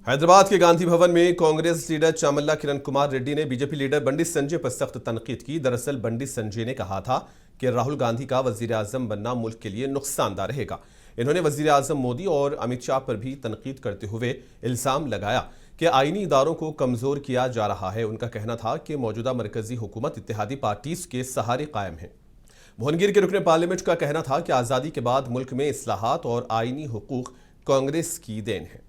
हैदराबाद के गांधी भवन में कांग्रेस लीडर चामल्ला किरण कुमार रेड्डी ने बीजेपी लीडर बंडी संजय पर सख्त तनकीद की। दरअसल बंडी संजय ने कहा था कि राहुल गांधी का वजीर आजम बनना मुल्क के लिए नुकसानदाह रहेगा। इन्होंने वजीर आजम मोदी और अमित शाह पर भी तनकीद करते हुए इल्जाम लगाया कि आईनी इदारों को कमजोर किया जा रहा है। उनका कहना था कि मौजूदा मरकजी हुकूमत इत्तेहादी पार्टीज के सहारे कायम है। भुवनगिर के रुकने पार्लियामेंट का कहना था कि आज़ादी के बाद मुल्क में इस्लाहात और आईनी हुकूक कांग्रेस की देन है।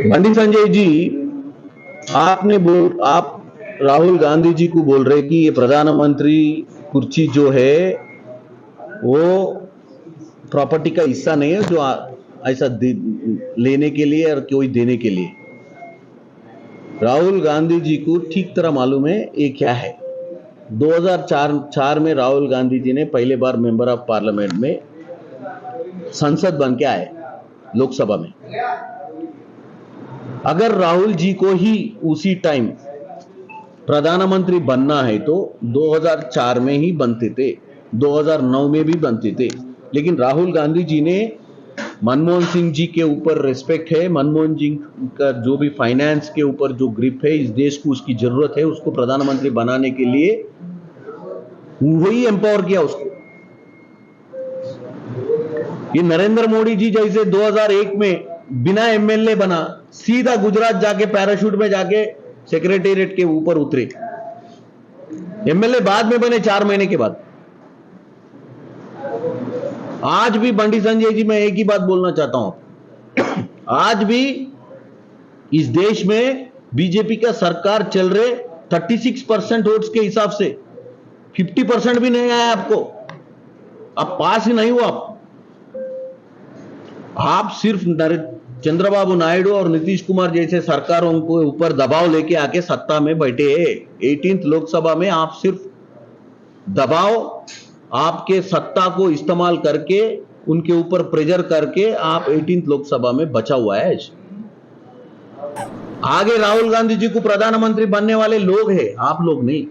बंडी संजय जी, आप राहुल गांधी जी को बोल रहे कि ये प्रधानमंत्री कुर्सी जो है वो प्रॉपर्टी का हिस्सा नहीं है जो ऐसा लेने के लिए और कोई देने के लिए। राहुल गांधी जी को ठीक तरह मालूम है ये क्या है। 2004 में राहुल गांधी जी ने पहले बार मेंबर ऑफ पार्लियामेंट में संसद बन के आए लोकसभा में। अगर राहुल जी को ही उसी टाइम प्रधानमंत्री बनना है तो 2004 में ही बनते थे, 2009 में भी बनते थे। लेकिन राहुल गांधी जी ने मनमोहन सिंह जी के ऊपर रिस्पेक्ट है, मनमोहन जी का जो भी फाइनेंस के ऊपर जो ग्रिप है, इस देश को उसकी जरूरत है, उसको प्रधानमंत्री बनाने के लिए वही एम्पावर किया उसको। ये नरेंद्र मोदी जी जैसे 2001 में बिना एमएलए बना सीधा गुजरात जाके पैराशूट में जाके सेक्रेटेरिएट के ऊपर उतरे। एमएलए बाद में बने 4 महीने के बाद। आज भी बंडी संजय जी, मैं एक ही बात बोलना चाहता हूं, आज भी इस देश में बीजेपी का सरकार चल रहे 36% वोट्स के हिसाब से 50% भी नहीं आया आपको, अब पास ही नहीं हुआ। आप सिर्फ चंद्रबाबू नायडू और नीतीश कुमार जैसे सरकारों को ऊपर दबाव लेके आके सत्ता में बैठे हैं। 18th लोकसभा में आप सिर्फ दबाव, आपके सत्ता को इस्तेमाल करके उनके ऊपर प्रेशर करके आप 18th लोकसभा में बचा हुआ है। आगे राहुल गांधी जी को प्रधानमंत्री बनने वाले लोग हैं, आप लोग नहीं।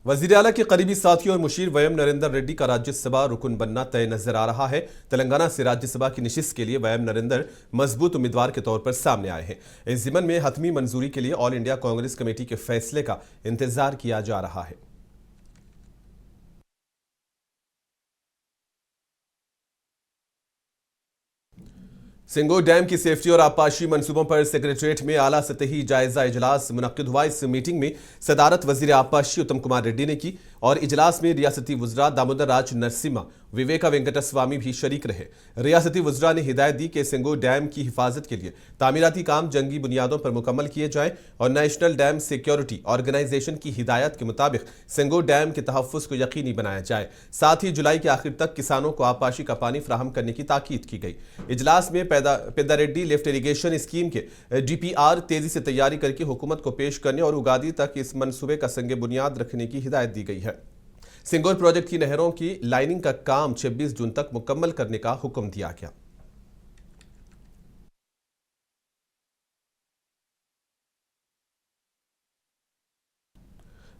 वजीर आला के करीबी साथी और मुशीर वयम नरेंद्र रेड्डी का राज्यसभा रुकन बनना तय नजर आ रहा है। तेलंगाना से राज्यसभा की नशिस्त के लिए वयम नरेंद्र मजबूत उम्मीदवार के तौर पर सामने आए हैं। इस जिमन में हतमी मंजूरी के लिए ऑल इंडिया कांग्रेस कमेटी के फैसले का इंतजार किया जा रहा है। सिंगोर डैम की सेफ्टी और आबपाशी मंसूबों पर सेक्रेटरीट में आला सतही जायजा इजलास मुनक्किद हुआ। इस मीटिंग में सदारत वजीर आबपाशी उत्तम कुमार रेड्डी ने की और इजलास में रियासती वुज़रा दामोदर राज नरसिम्हा, विवेका वेंकटस्वामी भी शरीक रहे। रियासती वुज़रा ने हिदायत दी कि सिंगोर डैम की हिफाजत के लिए तामीराती काम जंगी बुनियादों पर मुकम्मल किए जाएं और नेशनल डैम सिक्योरिटी ऑर्गेनाइजेशन की हिदायत के मुताबिक सिंगोर डैम के तहफ़्फ़ुज़ को यकीनी बनाया जाए। साथ ही जुलाई के आखिर तक किसानों को आबपाशी का पानी फराहम करने की ताकीद की गई। इजलास में पेद्दारेड्डी लिफ्ट इरीगेशन स्कीम के DPR तेजी से तैयारी करके हुकूमत को पेश करने और उगादी तक इस मंसूबे का संगे बुनियाद रखने की हिदायत दी गई है। सिंगोर प्रोजेक्ट की नहरों की लाइनिंग का काम 26 जून तक मुकम्मल करने का हुक्म दिया गया।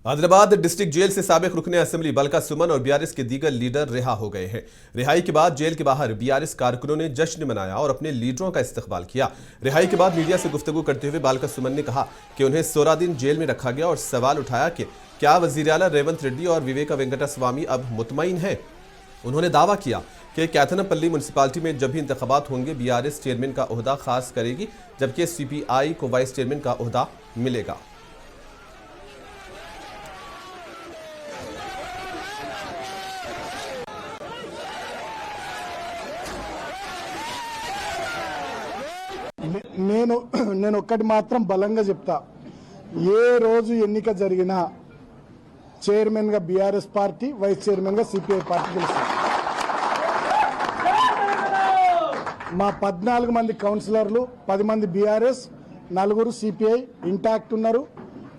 हैदराबाद डिस्ट्रिक्ट जेल से साबिक रुकने असेंबली बलका सुमन और BRS के दीगर लीडर रिहा हो गए हैं। रिहाई के बाद जेल के बाहर BRS कारकुनों ने जश्न मनाया और अपने लीडरों का इस्तकबाल किया। रिहाई के बाद मीडिया से गुफ्तगू करते हुए बलका सुमन ने कहा कि उन्हें 16 दिन जेल में रखा गया और सवाल उठाया कि क्या वजीर आला रेवंत रेड्डी और विवेका वेंकटस्वामी अब मुतमईन हैं। उन्होंने दावा किया कि कैथनपल्ली म्यूनसिपालिटी में जब भी इंतखाबात होंगे BRS चेयरमैन का ओहदा खास करेगी, जबकि CPI को वाइस चेयरमैन का ओहदा मिलेगा। నేను ఒక్కటి మాత్రం బలంగా చెప్తా, ఏ రోజు ఎన్నిక జరిగినా చైర్మన్ గా BRS పార్టీ, వైస్ చైర్మన్ గా CPI పార్టీ గెలుస్తుంది. మా 14 మంది కౌన్సిలర్లు, 10 మంది BRS, 4 CPI ఇంటాక్ట్ ఉన్నారు,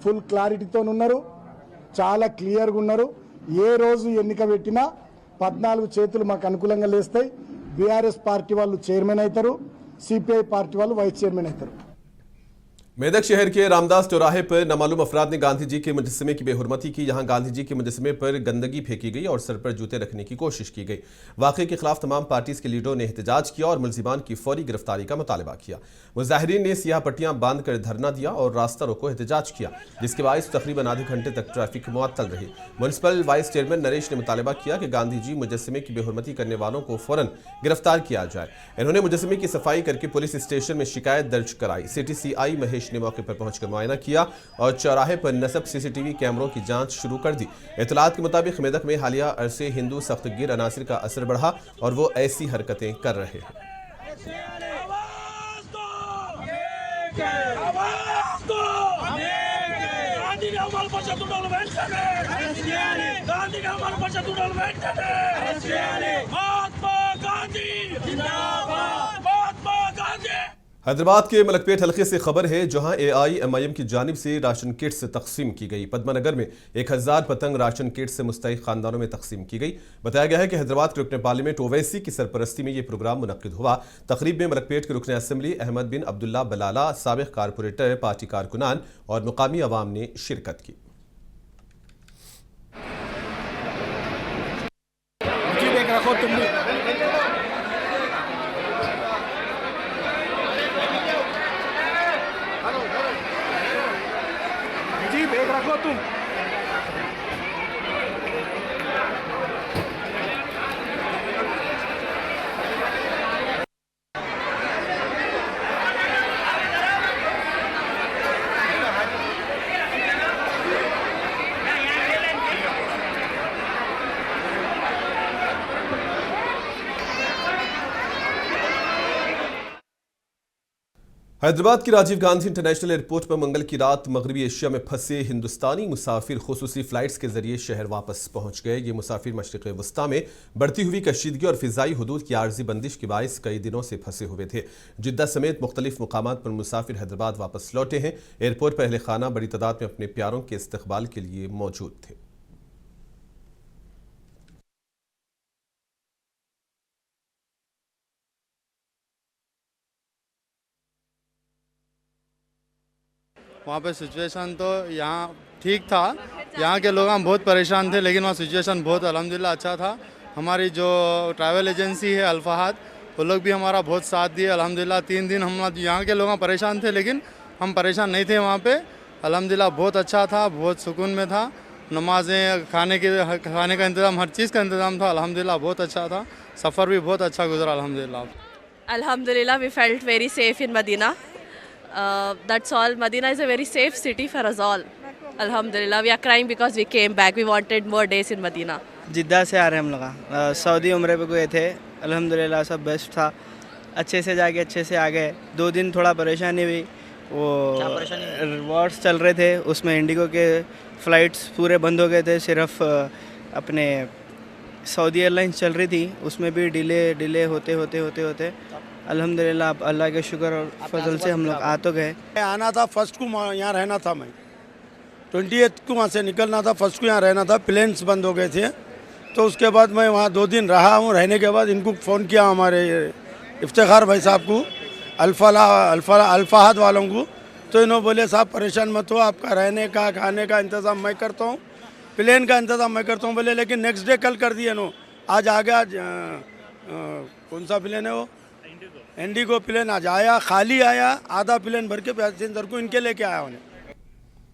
ఫుల్ క్లారిటీతో ఉన్నారు, చాలా క్లియర్గా ఉన్నారు. ఏ రోజు ఎన్నిక పెట్టినా 14 చేతులు మాకు అనుకూలంగా లేస్తాయి. BRS పార్టీ వాళ్ళు చైర్మన్ అవుతారు, CPI పార్టీ వాళ్ళు వైస్ చైర్మన్ అవుతారు. मेदक शहर के रामदास चौराहे पर नामालूम अफराद ने गांधी जी के मुजस्समे की बेहुरमती की। यहां गांधी जी के मुजस्समे पर गंदगी फेंकी गई और सर पर जूते रखने की कोशिश की गई। वाकये के खिलाफ तमाम पार्टीज के लीडरों ने एहतजाज किया और मुलजिमान की फौरी गिरफ्तारी का मुतालबा किया। मुजाहिरीन ने सियाह पट्टियां बांधकर धरना दिया और रास्ता रोको एहतजाज किया, जिसके बायस तकरीबन आधे घंटे तक ट्रैफिक मुअत्तल रही। म्यूनिसिपल वाइस चेयरमैन नरेश ने मुतालबा किया कि गांधी जी मुजस्समे की बेहुरमती करने वालों को फौरन गिरफ्तार किया जाए। इन्होंने मुजस्समे की सफाई करके पुलिस स्टेशन में शिकायत दर्ज कराई। CTCI महेश ने मौके पर पहुंचकर मुआयना किया और चौराहे पर नस्ब CCTV कैमरों की जांच शुरू कर दी। इतलात के मुताबिक मेदक में हालिया अरसे हिंदू सख्तगिर अनासिर का असर बढ़ा और वो ऐसी हरकतें कर रहे हैं। हैदराबाद के मलकपेट हलके से खबर है, जहां AIMIM की जानिब से राशन किट्स तकसीम की गई। पद्मानगर में 1000 पतंग राशन किट्स से मुस्तहिक खानदानों में तकसीम की गई। बताया गया है कि हैदराबाद के रुकन पार्लियामेंट ओवैसी की सरपरस्ती में यह प्रोग्राम मुनक्किद हुआ। तकरीब में मलकपेट के रुकन असम्बली अहमद बिन अब्दुल्ला बलाला, साबिक कारपोरेटर, पार्टी कारकुनान और मुकामी अवाम ने शिरकत की। हैदराबाद की राजीव गांधी इंटरनेशनल एयरपोर्ट पर मंगल की रात मगरबी एशिया में फंसे हिंदुस्तानी मुसाफिर खुसूसी फ्लाइट्स के जरिए शहर वापस पहुंच गए। ये मुसाफिर मशरिक़ वस्ता में बढ़ती हुई कशीदगी और फिजाई हुदूद की आर्जी बंदिश के बायस कई दिनों से फंसे हुए थे। जिद्दा समेत मुख्तलिफ मुकामात पर मुसाफिर हैदराबाद वापस लौटे हैं। एयरपोर्ट पर अहले खाना बड़ी तादाद में अपने प्यारों के इस्तकबाल के लिए मौजूद थे। वहाँ पे सिचुएशन तो यहाँ ठीक था, यहाँ के लोग हम बहुत परेशान थे, लेकिन वहाँ सिचुएशन बहुत अल्हम्दुलिल्लाह अच्छा था। हमारी जो ट्रैवल एजेंसी है अल्फाहाद, वो लोग भी हमारा बहुत साथ दिए अल्हम्दुलिल्लाह। 3 दिन हम यहाँ के लोग परेशान थे, लेकिन हम परेशान नहीं थे वहाँ पे। अल्हम्दुलिल्लाह बहुत अच्छा था, बहुत सुकून में था। नमाजें, खाने का इंतज़ाम, हर चीज़ का इंतज़ाम था। अल्हम्दुलिल्लाह बहुत अच्छा था, सफ़र भी बहुत अच्छा गुजरा अल्हम्दुलिल्लाह। Alhamdulillah, we felt very safe in Medina. That's all. Medina is a very safe city for us all. Alhamdulillah, we are crying because we came back. We wanted more days in Medina. जिद्दा से आ रहे हैं हम लोग, Saudi उम्रे पे गए थे। अल्हम्दुलिल्लाह सब बेस्ट था, अच्छे से जाके अच्छे से आ गए। 2 दिन थोड़ा परेशानी हुई, वो वॉर्स चल रहे थे, उसमें इंडिगो के फ़्लाइट्स पूरे बंद हो गए थे। सिर्फ अपने सऊदी एयरलाइंस चल रही थी, उसमें भी डिले होते अल्हम्दुलिल्लाह अल्लाह के शुक्र और फजल से हम लोग आ तो गए। आना था फर्स्ट को, यहाँ रहना था। मैं 28 को वहाँ से निकलना था, फर्स्ट को यहाँ रहना था। प्लेन्स बंद हो गए थे, तो उसके बाद मैं वहाँ 2 दिन रहा हूँ। रहने के बाद इनको फ़ोन किया, हमारे इफ्तिखार भाई साहब को, अल्फाहाद वालों को, तो इन्होंने बोले साहब परेशान मत हो, आपका रहने का खाने का इंतज़ाम मैं करता हूँ, प्लेन का इंतज़ाम मैं करता हूँ। बोले लेकिन नेक्स्ट डे कल कर दिए नो, आज आ गया। कौन सा प्लेन है वो? इंडिगो प्लेन आज आया, खाली आया, आधा प्लेन भर के पैसेंजर को इनके लेके आया उन्हें।